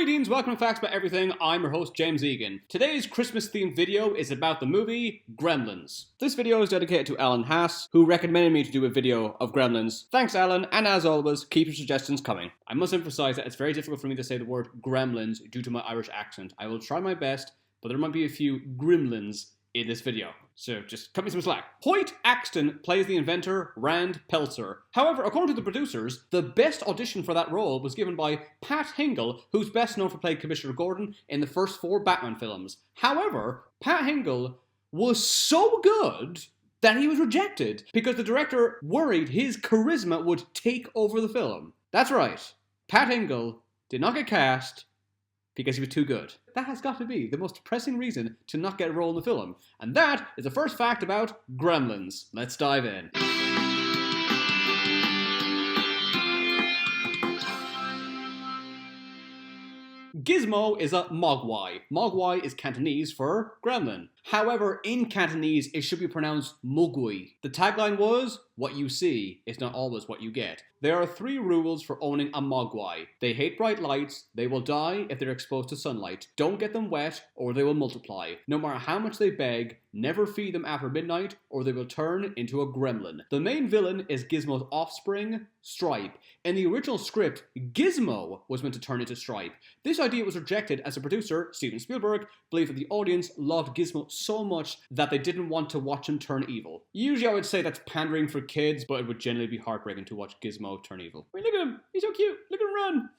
Greetings, welcome to Facts About Everything. I'm your host, James Egan. Today's Christmas-themed video is about the movie Gremlins. This video is dedicated to Alan Haas, who recommended me to do a video of Gremlins. Thanks, Alan, and as always, keep your suggestions coming. I must emphasize that it's very difficult for me to say the word Gremlins due to my Irish accent. I will try my best, but there might be a few Gremlins in this video. So just cut me some slack. Hoyt Axton plays the inventor, Rand Peltzer. However, according to the producers, the best audition for that role was given by Pat Hingle, who's best known for playing Commissioner Gordon in the first 4 Batman films. However, Pat Hingle was so good that he was rejected because the director worried his charisma would take over the film. That's right. Pat Hingle did not get cast because he was too good. That has got to be the most depressing reason to not get a role in the film. And that is the first fact about Gremlins. Let's dive in. Gizmo is a mogwai. Mogwai is Cantonese for gremlin. However, in Cantonese, it should be pronounced mugui. The tagline was, "What you see is not always what you get." There are 3 rules for owning a mogwai. They hate bright lights, they will die if they're exposed to sunlight, don't get them wet or they will multiply. No matter how much they beg, never feed them after midnight or they will turn into a gremlin. The main villain is Gizmo's offspring, Stripe. In the original script, Gizmo was meant to turn into Stripe. This idea was rejected as the producer, Steven Spielberg, believed that the audience loved Gizmo so much that they didn't want to watch him turn evil. Usually I would say that's pandering for kids, but it would generally be heartbreaking to watch Gizmo turn evil. I mean, look at him, he's so cute, look at him run.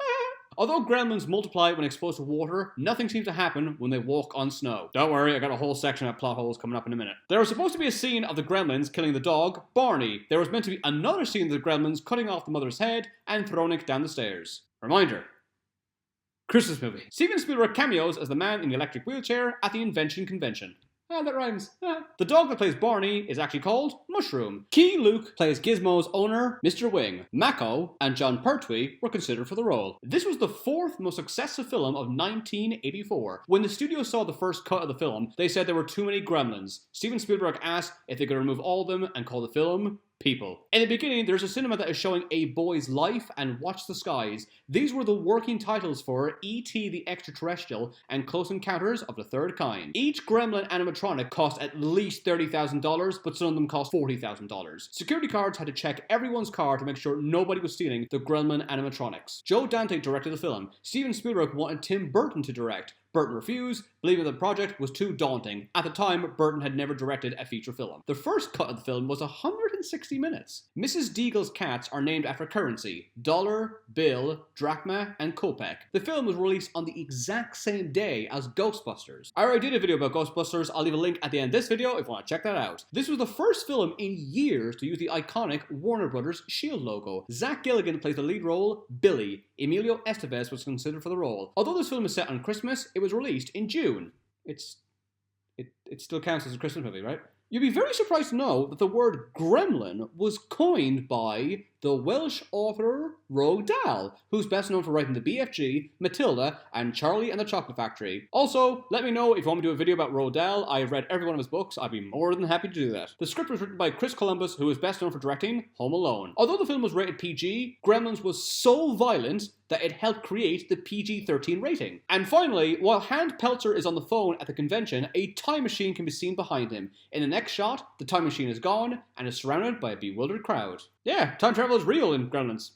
Although gremlins multiply when exposed to water, nothing seems to happen when they walk on snow. Don't worry, I got a whole section of plot holes coming up in a minute. There was supposed to be a scene of the gremlins killing the dog, Barney. There was meant to be another scene of the gremlins cutting off the mother's head and throwing it down the stairs. Reminder. Christmas movie. Steven Spielberg cameos as the man in the electric wheelchair at the Invention Convention. Ah, that rhymes. Ah. The dog that plays Barney is actually called Mushroom. Key Luke plays Gizmo's owner, Mr. Wing. Mako and John Pertwee were considered for the role. This was the 4th most successful film of 1984. When the studio saw the first cut of the film, they said there were too many gremlins. Steven Spielberg asked if they could remove all of them and call the film People. In the beginning, there's a cinema that is showing A Boy's Life and Watch the Skies. These were the working titles for E.T. the Extraterrestrial and Close Encounters of the Third Kind. Each gremlin animatronic cost at least $30,000, but some of them cost $40,000. Security guards had to check everyone's car to make sure nobody was stealing the gremlin animatronics. Joe Dante directed the film. Steven Spielberg wanted Tim Burton to direct. Burton refused, believing the project was too daunting. At the time, Burton had never directed a feature film. The first cut of the film was 160 minutes. Mrs. Deagle's cats are named after currency: dollar, bill, drachma, and kopeck. The film was released on the exact same day as Ghostbusters. I already did a video about Ghostbusters. I'll leave a link at the end of this video if you want to check that out. This was the first film in years to use the iconic Warner Brothers Shield logo. Zach Gilligan plays the lead role, Billy. Emilio Estevez was considered for the role. Although this film is set on Christmas, it was released in June. It still counts as a Christmas movie, right? You'd be very surprised to know that the word gremlin was coined by the Welsh author Roald Dahl, who's best known for writing the BFG, Matilda, and Charlie and the Chocolate Factory. Also, let me know if you want me to do a video about Roald Dahl. I've read every one of his books. I'd be more than happy to do that. The script was written by Chris Columbus, who is best known for directing Home Alone. Although the film was rated PG, Gremlins was so violent that it helped create the PG-13 rating. And finally, while Rand Peltzer is on the phone at the convention, a time machine can be seen behind him. In the next shot, the time machine is gone and is surrounded by a bewildered crowd. Yeah, time travel is real in Gremlins.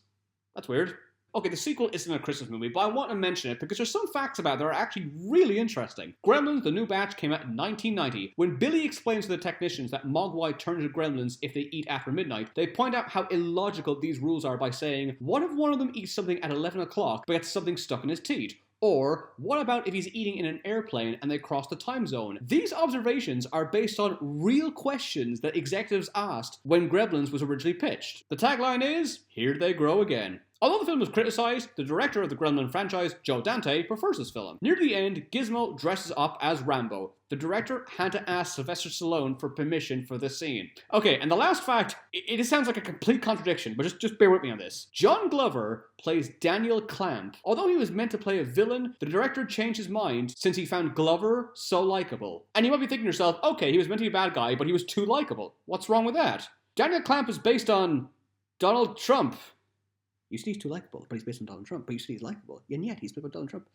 That's weird. Okay, the sequel isn't a Christmas movie, but I want to mention it because there's some facts about it that are actually really interesting. Gremlins, the new batch, came out in 1990. When Billy explains to the technicians that Mogwai turn into gremlins if they eat after midnight, they point out how illogical these rules are by saying, what if one of them eats something at 11 o'clock but gets something stuck in his teeth? Or, what about if he's eating in an airplane and they cross the time zone? These observations are based on real questions that executives asked when Gremlins was originally pitched. The tagline is, here they grow again. Although the film was criticised, the director of the Gremlin franchise, Joe Dante, prefers this film. Near the end, Gizmo dresses up as Rambo. The director had to ask Sylvester Stallone for permission for this scene. Okay, and the last fact, it sounds like a complete contradiction, but just bear with me on this. John Glover plays Daniel Clamp. Although he was meant to play a villain, the director changed his mind since he found Glover so likable. And you might be thinking to yourself, okay, he was meant to be a bad guy, but he was too likable. What's wrong with that? Daniel Clamp is based on Donald Trump. You see, he's too likable, but he's based on Donald Trump. But you see, he's likable, and yet he's based on Donald Trump.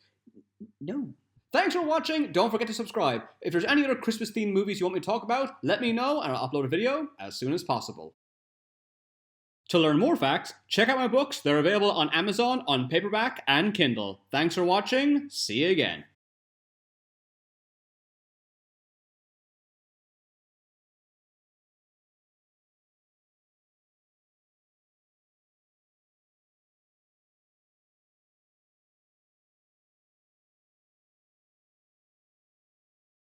No. Thanks for watching. Don't forget to subscribe. If there's any other Christmas-themed movies you want me to talk about, let me know, and I'll upload a video as soon as possible. To learn more facts, check out my books. They're available on Amazon on paperback and Kindle. Thanks for watching. See you again.